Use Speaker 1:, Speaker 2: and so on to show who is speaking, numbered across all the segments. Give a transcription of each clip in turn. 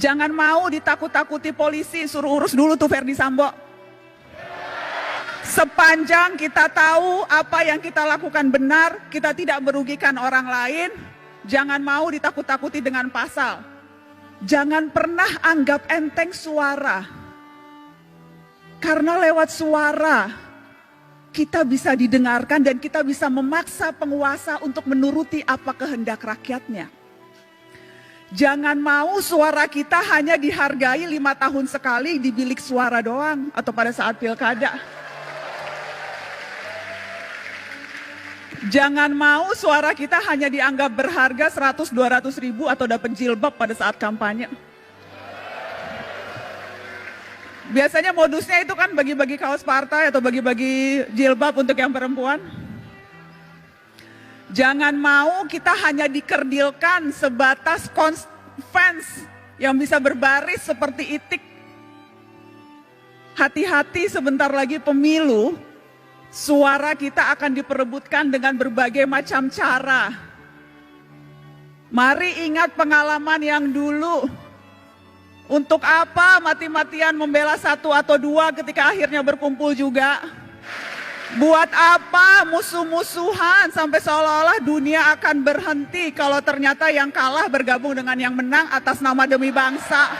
Speaker 1: Jangan mau ditakut-takuti polisi, suruh urus dulu tuh Verdi Sambo. Sepanjang kita tahu apa yang kita lakukan benar, kita tidak merugikan orang lain, jangan mau ditakut-takuti dengan pasal. Jangan pernah anggap enteng suara. Karena lewat suara, kita bisa didengarkan dan kita bisa memaksa penguasa untuk menuruti apa kehendak rakyatnya. Jangan mau suara kita hanya dihargai 5 tahun sekali di bilik suara doang atau pada saat pilkada. Jangan mau suara kita hanya dianggap berharga 100-200 ribu atau dapat jilbab pada saat kampanye. Biasanya modusnya itu kan bagi-bagi kaos partai atau bagi-bagi jilbab untuk yang perempuan. Jangan mau kita hanya dikerdilkan sebatas fans yang bisa berbaris seperti itik. Hati-hati, sebentar lagi pemilu, suara kita akan diperebutkan dengan berbagai macam cara. Mari ingat pengalaman yang dulu. Untuk apa mati-matian membela 1 atau 2 ketika akhirnya berkumpul juga? Buat apa musuh-musuhan sampai seolah-olah dunia akan berhenti kalau ternyata yang kalah bergabung dengan yang menang atas nama demi bangsa.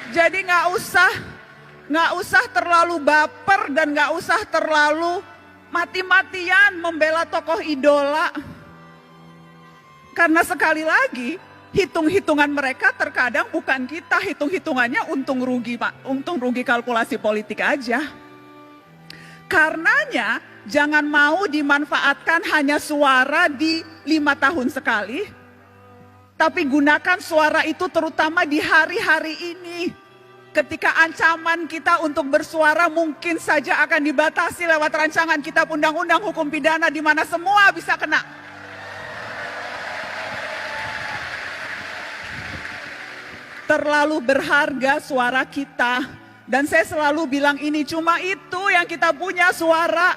Speaker 1: Jadi nggak usah terlalu baper dan nggak usah terlalu mati-matian membela tokoh idola. Karena sekali lagi, hitung-hitungan mereka terkadang bukan kita, hitung-hitungannya untung rugi, Pak. Untung rugi kalkulasi politik aja. Karenanya jangan mau dimanfaatkan hanya suara di 5 tahun sekali, tapi gunakan suara itu terutama di hari-hari ini. Ketika ancaman kita untuk bersuara mungkin saja akan dibatasi lewat rancangan kitab undang-undang hukum pidana di mana semua bisa kena. Terlalu berharga suara kita. Dan saya selalu bilang ini, cuma itu yang kita punya, suara.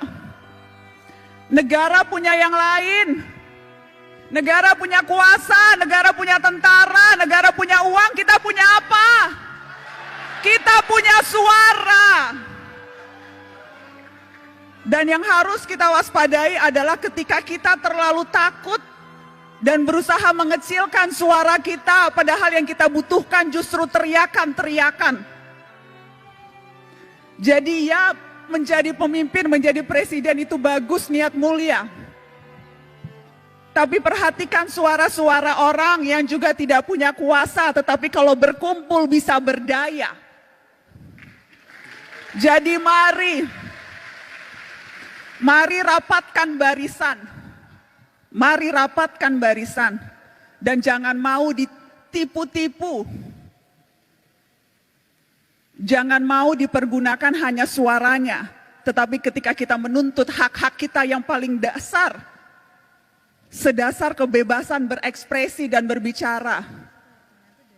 Speaker 1: Negara punya yang lain. Negara punya kuasa, negara punya tentara, negara punya uang, kita punya apa? Kita punya suara. Dan yang harus kita waspadai adalah ketika kita terlalu takut dan berusaha mengecilkan suara kita, padahal yang kita butuhkan justru teriakan-teriakan. Jadi ya, menjadi pemimpin, menjadi presiden itu bagus, niat mulia. Tapi perhatikan suara-suara orang yang juga tidak punya kuasa, tetapi kalau berkumpul bisa berdaya. Jadi mari rapatkan barisan. Mari rapatkan barisan dan jangan mau ditipu-tipu. Jangan mau dipergunakan hanya suaranya, tetapi ketika kita menuntut hak-hak kita yang paling dasar, sedasar kebebasan berekspresi dan berbicara,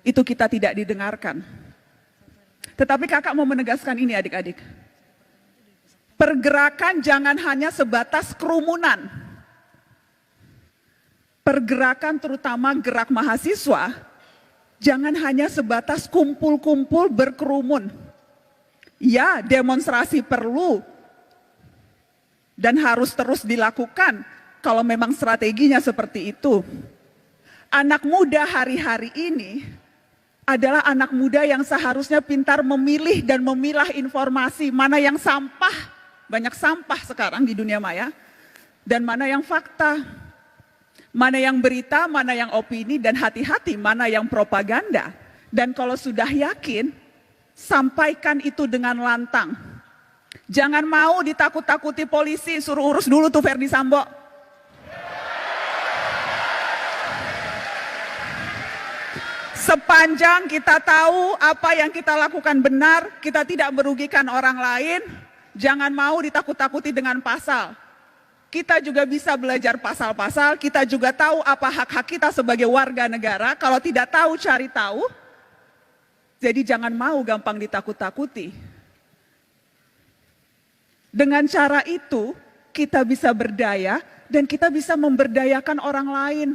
Speaker 1: itu kita tidak didengarkan. Tetapi kakak mau menegaskan ini adik-adik. Pergerakan jangan hanya sebatas kerumunan. Pergerakan terutama gerak mahasiswa, jangan hanya sebatas kumpul-kumpul berkerumun. Ya, demonstrasi perlu dan harus terus dilakukan kalau memang strateginya seperti itu. Anak muda hari-hari ini adalah anak muda yang seharusnya pintar memilih dan memilah informasi, mana yang sampah, banyak sampah sekarang di dunia maya, dan mana yang fakta. Mana yang berita, mana yang opini, dan hati-hati mana yang propaganda. Dan kalau sudah yakin, sampaikan itu dengan lantang. Jangan mau ditakut-takuti polisi, suruh urus dulu tuh Verdi Sambo. Sepanjang kita tahu apa yang kita lakukan benar, kita tidak merugikan orang lain, jangan mau ditakut-takuti dengan pasal. Kita juga bisa belajar pasal-pasal, kita juga tahu apa hak-hak kita sebagai warga negara. Kalau tidak tahu, cari tahu. Jadi jangan mau gampang ditakut-takuti. Dengan cara itu, kita bisa berdaya dan kita bisa memberdayakan orang lain.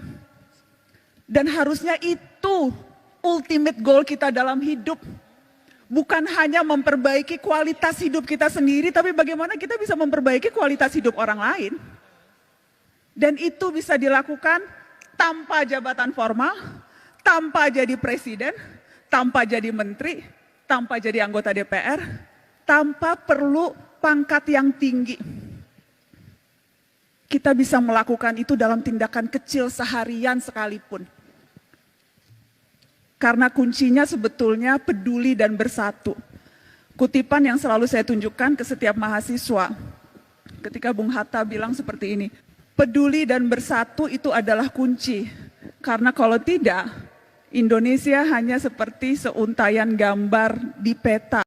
Speaker 1: Dan harusnya itu ultimate goal kita dalam hidup. Bukan hanya memperbaiki kualitas hidup kita sendiri, tapi bagaimana kita bisa memperbaiki kualitas hidup orang lain. Dan itu bisa dilakukan tanpa jabatan formal, tanpa jadi presiden, tanpa jadi menteri, tanpa jadi anggota DPR, tanpa perlu pangkat yang tinggi. Kita bisa melakukan itu dalam tindakan kecil seharian sekalipun. Karena kuncinya sebetulnya peduli dan bersatu. Kutipan yang selalu saya tunjukkan ke setiap mahasiswa. Ketika Bung Hatta bilang seperti ini, peduli dan bersatu itu adalah kunci. Karena kalau tidak, Indonesia hanya seperti seuntaian gambar di peta.